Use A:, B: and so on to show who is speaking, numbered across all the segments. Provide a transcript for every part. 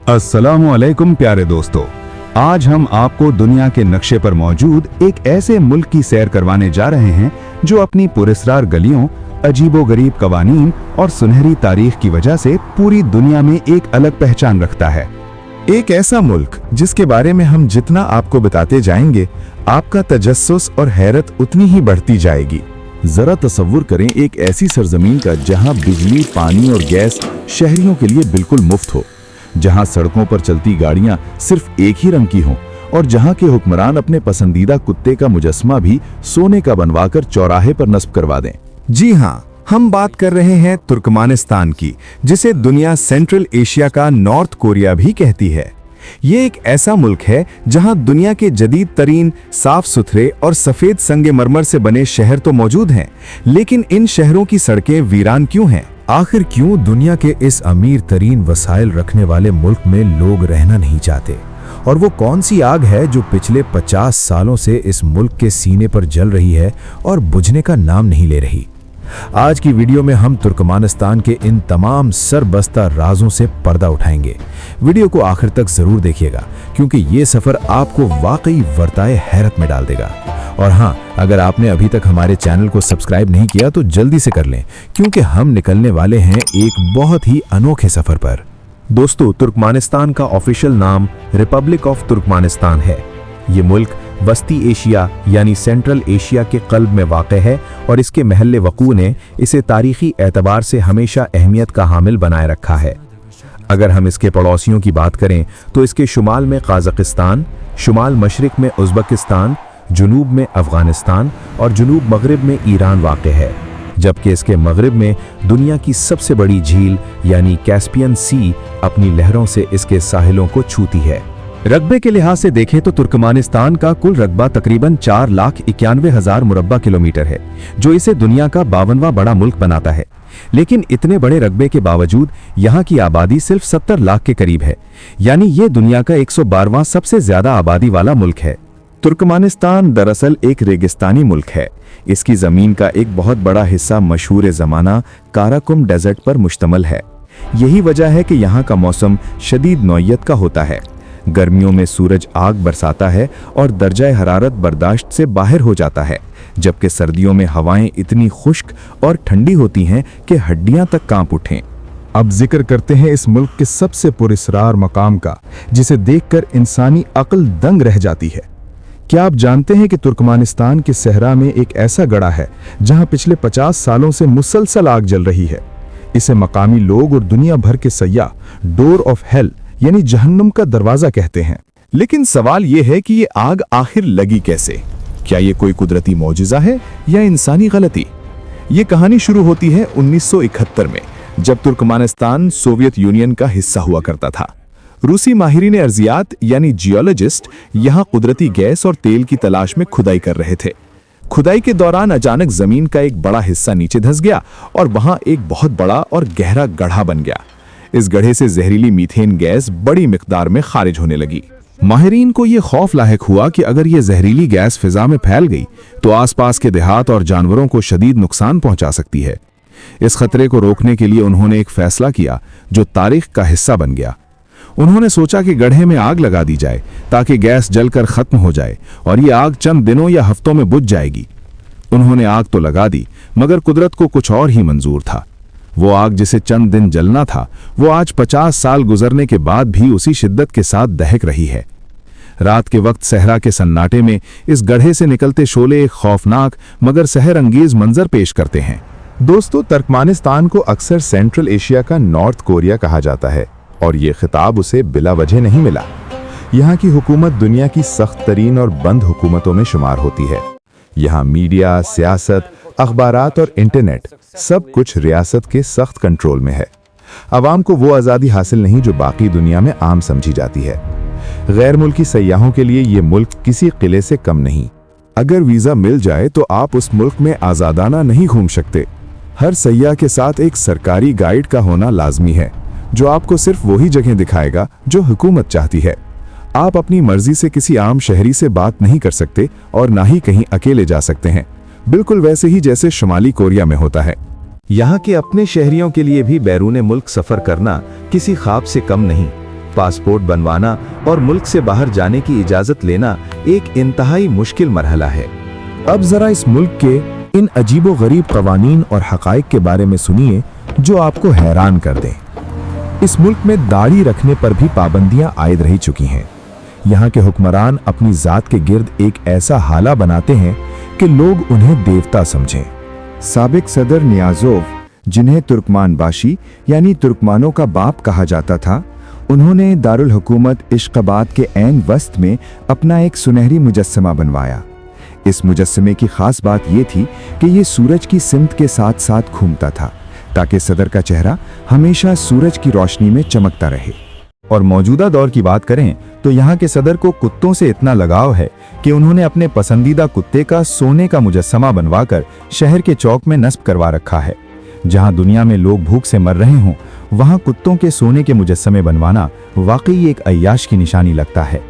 A: अस्सलामुअलैकुम प्यारे दोस्तों, आज हम आपको दुनिया के नक्शे पर मौजूद एक ऐसे मुल्क की सैर करवाने जा रहे हैं जो अपनी पुरस्कार गलियों, अजीबोगरीब कवानीन और सुनहरी तारीख की वजह से पूरी दुनिया में एक अलग पहचान रखता है।
B: एक ऐसा मुल्क जिसके बारे में हम जितना आपको बताते जाएंगे, आपका तजस्सुस और हैरत उतनी ही बढ़ती जाएगी।
C: जरा तसव्वुर करें एक ऐसी सरजमीन का जहां बिजली, पानी और गैस शहरियों के लिए बिल्कुल मुफ्त हो, जहां सड़कों पर चलती गाड़ियां सिर्फ एक ही रंग की हों और जहां के हुक्मरान अपने पसंदीदा कुत्ते का मुजस्मा भी सोने का बनवाकर चौराहे पर नस्ब करवा दें।
B: जी हाँ, हम बात कर रहे हैं तुर्कमानिस्तान की, जिसे दुनिया सेंट्रल एशिया का नॉर्थ कोरिया भी कहती है। ये एक ऐसा मुल्क है जहां दुनिया के जदीद तरीन, साफ सुथरे और सफेद संगमरमर से बने शहर तो मौजूद हैं, लेकिन इन शहरों की सड़कें वीरान क्यों हैं?
D: आखिर क्यों दुनिया के इस अमीर तरीन वसाइल रखने वाले मुल्क में लोग रहना नहीं चाहते? और वो कौन सी आग है जो पिछले 50 सालों से इस मुल्क के सीने पर जल रही है और बुझने का नाम नहीं ले रही? आज की वीडियो में हम तुर्कमानिस्तान के इन तमाम सरबस्ता राजों से पर्दा उठाएंगे। वीडियो को आखिर तक जरूर देखिएगा, क्योंकि ये सफर आपको वाकई वर्ताए हैरत में डाल देगा। और हाँ, अगर आपने अभी तक हमारे चैनल को सब्सक्राइब नहीं किया तो जल्दी से कर लें, क्योंकि हम निकलने वाले हैं एक बहुत ही अनोखे सफर पर।
B: दोस्तों, तुर्कमानिस्तान का ऑफिशियल नाम रिपब्लिक ऑफ तुर्कमानिस्तान है। ये मुल्क वस्ती एशिया यानी सेंट्रल एशिया के क़ल्ब में वाक़ है और इसके महल वक़ू ने इसे तारीख़ी एतबार से हमेशा अहमियत का हामिल बनाए रखा है। अगर हम इसके पड़ोसियों की बात करें तो इसके शुमाल में काज़ाकिस्तान, शुमाल मशरिक़ में उज़्बेकिस्तान, जुनूब में अफ़गानिस्तान और जुनूब मग़रिब में ईरान वाक़ है, जबकि इसके मग़रिब में दुनिया की सबसे बड़ी झील यानी कैस्पियन सी अपनी लहरों से इसके साहिलों को छूती है।
D: रकबे के लिहाज से देखें तो तुर्कमानिस्तान का कुल रकबा तकरीबन 4,91,000 मुरब्बा किलोमीटर है, जो इसे दुनिया का 52वां बड़ा मुल्क बनाता है। लेकिन इतने बड़े रकबे के बावजूद यहाँ की आबादी सिर्फ 70 लाख के करीब है, यानी ये दुनिया का 112वां सबसे ज्यादा आबादी वाला मुल्क है।
B: तुर्कमानिस्तान दरअसल एक रेगिस्तानी मुल्क है। इसकी जमीन का एक बहुत बड़ा हिस्सा मशहूर ज़माना काराकुम डेजर्ट पर मुश्तमल है। यही वजह है कि यहाँ का मौसम शदीद नौयत का होता है। गर्मियों में सूरज आग बरसाता है और दर्जा हरारत बर्दाश्त से बाहर हो जाता है, जबकि सर्दियों में हवाएं इतनी खुश्क और ठंडी होती हैं कि हड्डियां तक कांप उठें।
A: अब जिक्र करते हैं इस मुल्क के सबसे पुरस्कार मकाम का, जिसे देखकर इंसानी अक्ल दंग रह जाती है। क्या आप जानते हैं कि तुर्कमानिस्तान के सहरा में एक ऐसा गड़ा है जहां पिछले 50 सालों से मुसलसल आग जल रही है? इसे मकामी लोग और दुनिया भर के सयाह डोर ऑफ हेल यानी जहन्नुम का दरवाजा कहते हैं।
B: लेकिन सवाल यह है कि ये आग आखिर लगी कैसे? क्या ये कोई कुदरती मौजिज़ा है या इंसानी गलती? ये कहानी शुरू होती है 1971 में, जब तुर्कमानिस्तान सोवियत यूनियन का हिस्सा हुआ करता था। रूसी माहिरीन अर्जियात यानी जियोलॉजिस्ट यहाँ कुदरती गैस और तेल की तलाश में खुदाई कर रहे थे। खुदाई के दौरान अचानक जमीन का एक बड़ा हिस्सा नीचे धंस गया और वहां एक बहुत बड़ा और गहरा गड्ढा बन गया। इस गड्ढे से जहरीली मीथेन गैस बड़ी मिकदार में खारिज होने लगी।
A: माहिरीन को यह खौफ लाहिक हुआ कि अगर ये जहरीली गैस फिजा में फैल गई तो आसपास के देहात और जानवरों को शदीद नुकसान पहुंचा सकती है। इस खतरे को रोकने के लिए उन्होंने एक फैसला किया जो तारीख का हिस्सा बन गया। उन्होंने सोचा कि गड्ढे में आग लगा दी जाए ताकि गैस जलकर खत्म हो जाए और ये आग चंद दिनों या हफ्तों में बुझ जाएगी। उन्होंने आग तो लगा दी, मगर कुदरत को कुछ और ही मंजूर था। वो आग जिसे चंद दिन जलना था, वो आज 50 साल गुजरने के बाद भी उसी शिद्दत के साथ दहक रही है। रात के वक्त सहरा के सन्नाटे में इस गड्ढे से निकलते शोले एक खौफनाक मगर सहर अंगेज मंजर पेश करते हैं।
B: दोस्तों, तुर्कमानिस्तान को अक्सर सेंट्रल एशिया का नॉर्थ कोरिया कहा जाता है और ये खिताब उसे बिला वजह नहीं मिला। यहाँ की हुकूमत दुनिया की सख्त तरीन और बंद हुकूमतों में शुमार होती है। यहाँ मीडिया, सियासत, अखबारात और इंटरनेट सब कुछ रियासत के सख्त कंट्रोल में है। अवाम को वो आज़ादी हासिल नहीं जो बाकी दुनिया में आम समझी जाती है। गैर मुल्की सयाहों के लिए ये मुल्क किसी किले से कम नहीं। अगर वीज़ा मिल जाए तो आप उस मुल्क में आज़ादाना नहीं घूम सकते। हर सयाह के साथ एक सरकारी गाइड का होना लाजमी है, जो आपको सिर्फ वही जगह दिखाएगा जो हुकूमत चाहती है। आप अपनी मर्जी से किसी आम शहरी से बात नहीं कर सकते और ना ही कहीं अकेले जा सकते हैं, बिल्कुल वैसे ही जैसे शुमाली कोरिया में होता है।
D: यहाँ के अपने शहरियों के लिए भी बैरून मुल्क सफर करना किसी ख्वाब से कम नहीं।
C: पासपोर्ट बनवाना और मुल्क से बाहर जाने की इजाजत लेना एक इंतहाई मुश्किल मरहला है।
D: अब जरा इस मुल्क के इन अजीबो-गरीब कवानीन और हकाइक के बारे में सुनिए जो आपको हैरान कर दें। इस मुल्क में दाढ़ी रखने पर भी पाबंदियां आयद रही चुकी हैं। यहाँ के हुक्मरान अपनी जात के गिर्द एक ऐसा हाला बनाते हैं कि लोग उन्हें देवता समझें।
B: साबिक सदर नियाज़ोव, जिन्हें तुर्कमानबाशी यानी तुर्कमानों का बाप कहा जाता था, उन्होंने दारुल हुकूमत इश्काबाद के ऐन वस्त में अपना एक सुनहरी मुजस्समा बनवाया। इस मुजस्समे की खास बात यह थी कि ये सूरज की सिमत के साथ साथ घूमता था ताकि सदर का चेहरा हमेशा सूरज की रोशनी में चमकता रहे।
C: और मौजूदा दौर की बात करें तो यहाँ के सदर को कुत्तों से इतना लगाव है कि उन्होंने अपने पसंदीदा कुत्ते का सोने का मुजस्समा बनवाकर शहर के चौक में नस्ब करवा रखा है। जहाँ दुनिया में लोग भूख से मर रहे हों, वहाँ कुत्तों के सोने के मुजस्समे बनवाना वाकई एक अय्याश की निशानी लगता है।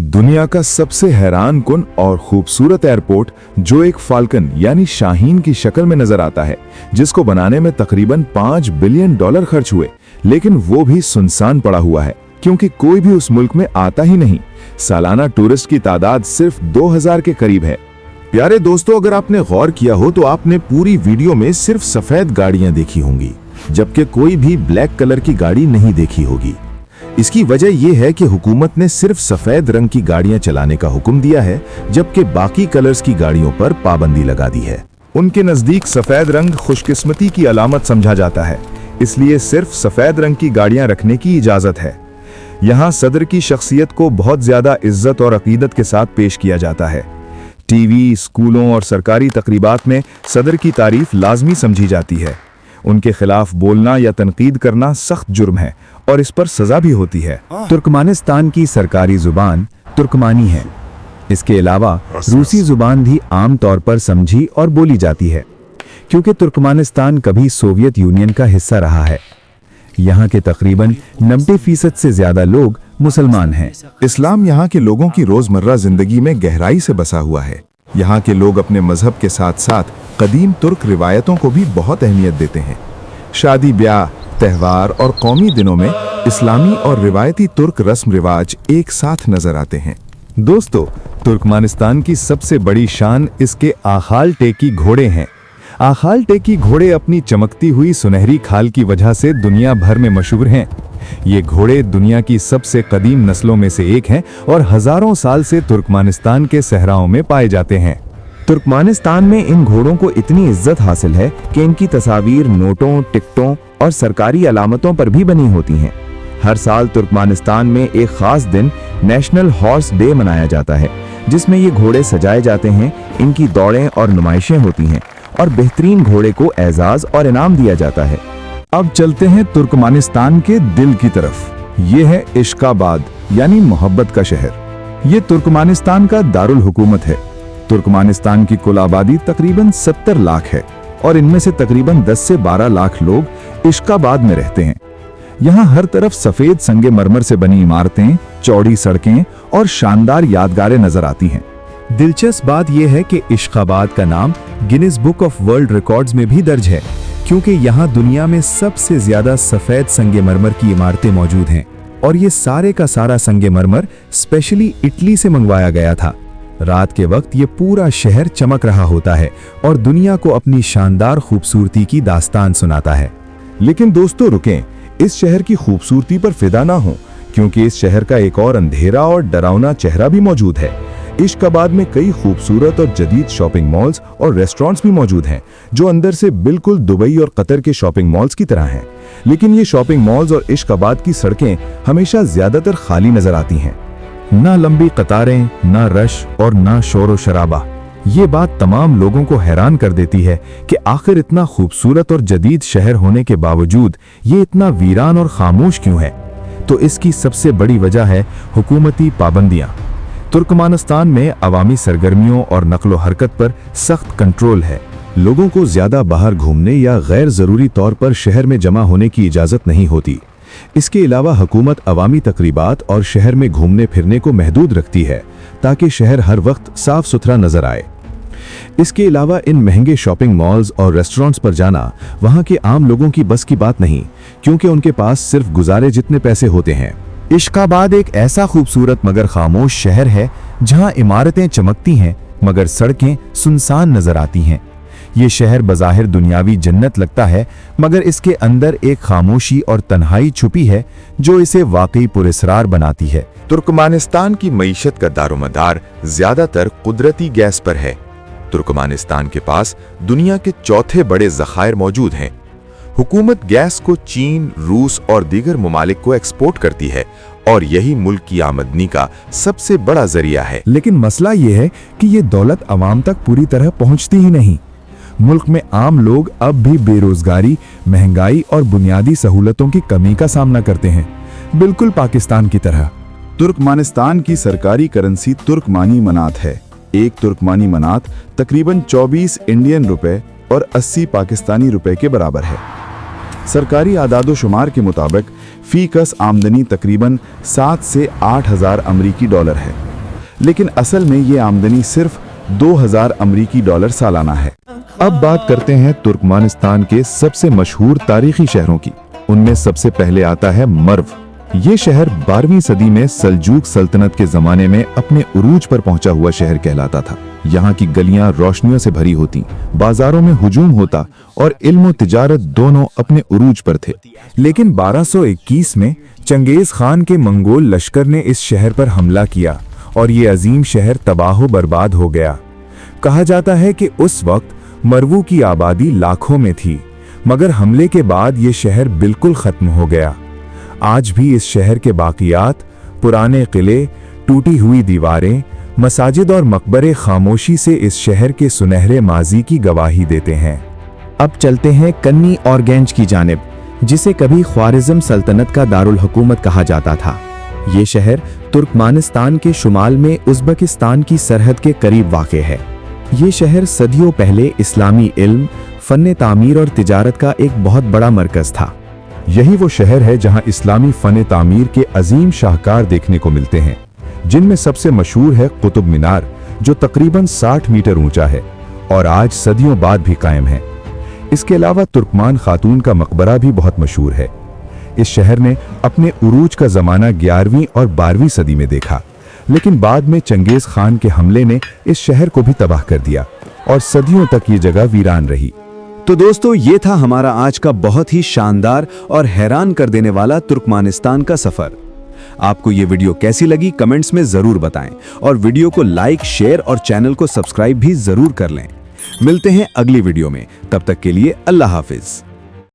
B: दुनिया का सबसे हैरान कुन और खूबसूरत एयरपोर्ट जो एक फाल्कन यानी शाहीन की शक्ल में नजर आता है, जिसको बनाने में तकरीबन $5 बिलियन खर्च हुए, लेकिन वो भी सुनसान पड़ा हुआ है क्योंकि कोई भी उस मुल्क में आता ही नहीं। सालाना टूरिस्ट की तादाद सिर्फ 2000 के करीब है।
C: प्यारे दोस्तों, अगर आपने गौर किया हो तो आपने पूरी वीडियो में सिर्फ सफेद गाड़ियां देखी होंगी, जबकि कोई भी ब्लैक कलर की गाड़ी नहीं देखी होगी। इसकी वजह यह है कि हुकूमत ने सिर्फ सफेद रंग की गाड़ियां चलाने का हुक्म दिया है, जबकि बाकी कलर्स की गाड़ियों पर पाबंदी लगा दी है। उनके नजदीक सफेद रंग खुशकिस्मती की अलामत समझा जाता है, इसलिए सिर्फ सफेद रंग की गाड़ियां रखने की इजाजत है। यहाँ सदर की शख्सियत को बहुत ज्यादा इज्जत और अकीदत के साथ पेश किया जाता है। टीवी, स्कूलों और सरकारी तकरीबात में सदर की तारीफ लाजमी समझी जाती है। उनके खिलाफ बोलना या तनकीद करना सख्त जुर्म है और इस पर सजा भी होती है।
D: तुर्कमानिस्तान की सरकारी जुबान तुर्कमानी है। इसके अलावा रूसी जुबान भी आम तौर पर समझी और बोली जाती है, क्योंकि तुर्कमानिस्तान कभी सोवियत यूनियन का हिस्सा रहा है। यहाँ के तकरीबन 90% से ज्यादा लोग मुसलमान हैं।
B: इस्लाम यहाँ के लोगों की रोजमर्रा जिंदगी में गहराई से बसा हुआ है। यहाँ के लोग अपने मजहब के साथ साथ कदीम तुर्क रिवायतों को भी बहुत अहमियत देते हैं। शादी ब्याह, त्यौहार और कौमी दिनों में इस्लामी और रिवायती तुर्क रस्म रिवाज एक साथ नजर आते हैं।
C: दोस्तों, तुर्कमानिस्तान की सबसे बड़ी शान इसके आखाल टेकी घोड़े हैं। आखाल टेकी घोड़े अपनी चमकती हुई सुनहरी खाल की वजह से दुनिया भर में मशहूर हैं। ये घोड़े दुनिया की सबसे कदीम नस्लों में से एक हैं और हजारों साल से तुर्कमानिस्तान के सहराओं में पाए जाते हैं।
D: तुर्कमानिस्तान में इन घोड़ों को इतनी इज्जत हासिल है कि इनकी तस्वीर नोटों, टिकटों और सरकारी अलामतों पर भी बनी होती हैं। हर साल तुर्कमानिस्तान में एक खास दिन नेशनल हॉर्स डे मनाया जाता है, जिसमें ये घोड़े सजाए जाते हैं, इनकी दौड़ें और नुमाइशें होती हैं और बेहतरीन घोड़े को एजाज और इनाम दिया जाता है।
C: अब चलते हैं तुर्कमानिस्तान के दिल की तरफ। ये है इश्काबाद यानी मोहब्बत का शहर। ये तुर्कमानिस्तान का दारुल हुकूमत है। तुर्कमानिस्तान की कुल आबादी तकरीबन 70 लाख है और इनमें से तकरीबन 10 से 12 लाख लोग इश्काबाद में रहते हैं। यहाँ हर तरफ सफेद संगे मरमर से बनी इमारतें, चौड़ी सड़कें और शानदार यादगारें नजर आती हैं।
D: दिलचस्प बात यह है कि इश्काबाद का नाम Guinness book of world records में भी दर्ज है, क्योंकि यहाँ दुनिया में सबसे ज्यादा सफेद संगे मरमर की इमारतें मौजूद हैं और ये सारे का सारा संगे मरमर स्पेशली इटली से मंगवाया गया था। रात के वक्त ये पूरा शहर चमक रहा होता है और दुनिया को अपनी शानदार खूबसूरती की दास्तान सुनाता है।
C: लेकिन दोस्तों रुकें, इस शहर की खूबसूरती पर फिदा ना हो, क्योंकि इस शहर का एक और अंधेरा और डरावना चेहरा भी मौजूद है। इश्काबाद में कई खूबसूरत और जदीद शॉपिंग मॉल्स और रेस्टोरेंट्स भी मौजूद हैं, जो अंदर से बिल्कुल दुबई और कतर के शॉपिंग मॉल्स की तरह हैं। लेकिन ये शॉपिंग मॉल्स और इश्काबाद की सड़कें हमेशा ज्यादातर खाली नजर आती हैं। ना लंबी कतारें, ना रश और ना शोर शराबा। ये बात तमाम लोगों को हैरान कर देती है कि आखिर इतना खूबसूरत और जदीद शहर होने के बावजूद ये इतना वीरान और खामोश क्यों है। तो इसकी सबसे बड़ी वजह है हुकूमती पाबंदियां। तुर्कमानिस्तान में अवामी सरगर्मियों और नक्लो हरकत पर सख्त कंट्रोल है। लोगों को ज्यादा बाहर घूमने या गैर जरूरी तौर पर शहर में जमा होने की इजाजत नहीं होती। इसके अलावा हुकूमत अवामी तकरीबात और शहर में घूमने फिरने को महदूद रखती है, ताकि शहर हर वक्त साफ सुथरा नजर आए। इसके अलावा इन महंगे शॉपिंग मॉल्स और रेस्टोरेंट्स पर जाना वहां के आम लोगों की बस की बात नहीं, क्योंकि उनके पास सिर्फ गुजारे जितने पैसे होते हैं।
D: इश्काबाद एक ऐसा खूबसूरत मगर खामोश शहर है जहां इमारतें चमकती हैं मगर सड़कें सुनसान नजर आती हैं। ये शहर बज़ाहिर दुनियावी जन्नत लगता है मगर इसके अंदर एक खामोशी और तन्हाई छुपी है जो इसे वाकई पुरस्कार बनाती है।
B: तुर्कमानिस्तान की मईशत का दारोमदार ज्यादातर कुदरती गैस पर है। तुर्कमानिस्तान के पास दुनिया के चौथे बड़े ज़खायर मौजूद हैं। हुकूमत गैस को चीन, रूस और दीगर ममालिक को एक्सपोर्ट करती है और यही मुल्क की आमदनी का सबसे बड़ा जरिया है।
D: लेकिन मसला ये है कि ये दौलत आवाम तक पूरी तरह पहुंचती ही नहीं। मुल्क में आम लोग अब भी बेरोजगारी, महंगाई और बुनियादी सहूलतों की कमी का सामना करते हैं, बिल्कुल पाकिस्तान की तरह।
C: तुर्कमानिस्तान की सरकारी करेंसी तुर्कमानी मनात है। एक तुर्कमानी मनात तकरीबन 24 इंडियन रुपए और 80 पाकिस्तानी रुपए के बराबर है। सरकारी आदादोशुमार के मुताबिक फी कस आमदनी तकरीबन 7 से 8 हज़ार अमरीकी डॉलर है, लेकिन असल में ये आमदनी सिर्फ 2000 अमरीकी डॉलर सालाना है।
B: अब बात करते हैं तुर्कमानिस्तान के सबसे मशहूर तारीखी शहरों की। उनमें सबसे पहले आता है मर्व। ये शहर 12वीं सदी में सल्जूक सल्तनत के जमाने में अपने उरूज पर पहुंचा हुआ शहर कहलाता था। यहाँ की गलियां रोशनियों से भरी होती, बाजारों में हुजूम होता और इल्म और तिजारत दोनों अपने उरूज पर थे।
D: लेकिन 1221 में चंगेज खान के मंगोल लश्कर ने इस शहर पर हमला किया और ये अजीम शहर तबाह बर्बाद हो गया। कहा जाता है कि उस वक्त मरवू की आबादी लाखों में थी, मगर हमले के बाद ये शहर बिल्कुल खत्म हो गया। आज भी इस शहर के बाकियात, पुराने किले, टूटी हुई दीवारें, मसाजिद और मकबरे खामोशी से इस शहर के सुनहरे माजी की गवाही देते हैं। अब चलते हैं कन्नी और गंज की जानिब, जिसे कभी ख्वारिज़्म सल्तनत का दारुल हुकूमत कहा जाता था। ये शहर तुर्कमानिस्तान के शुमाल में उज़्बेकिस्तान की सरहद के करीब वाक़े है। ये शहर सदियों पहले इस्लामी इल्म, फ़न तामीर और तिजारत का एक बहुत बड़ा मरकज़ था।
B: यही वो शहर है जहां इस्लामी फ़न तामीर के अजीम शाहकार देखने को मिलते हैं, जिनमें सबसे मशहूर है कुतुब मीनार, जो तकरीबन 60 मीटर ऊंचा है और आज सदियों बाद भी कायम है। इसके अलावा तुर्कमान खातून का मकबरा भी बहुत मशहूर है। इस शहर ने अपने उरूज का ज़माना 11वीं और 12वीं सदी में देखा, लेकिन बाद में चंगेज खान के हमले ने इस शहर को भी तबाह कर दिया और सदियों तक ये जगह वीरान रही।
E: तो दोस्तों, ये था हमारा आज का बहुत ही शानदार और हैरान कर देने वाला तुर्कमानिस्तान का सफर। आपको ये वीडियो कैसी लगी कमेंट्स में जरूर बताएं और वीडियो को लाइक, शेयर और चैनल को सब्सक्राइब भी जरूर कर लें। मिलते हैं अगली वीडियो में, तब तक के लिए अल्लाह हाफिज।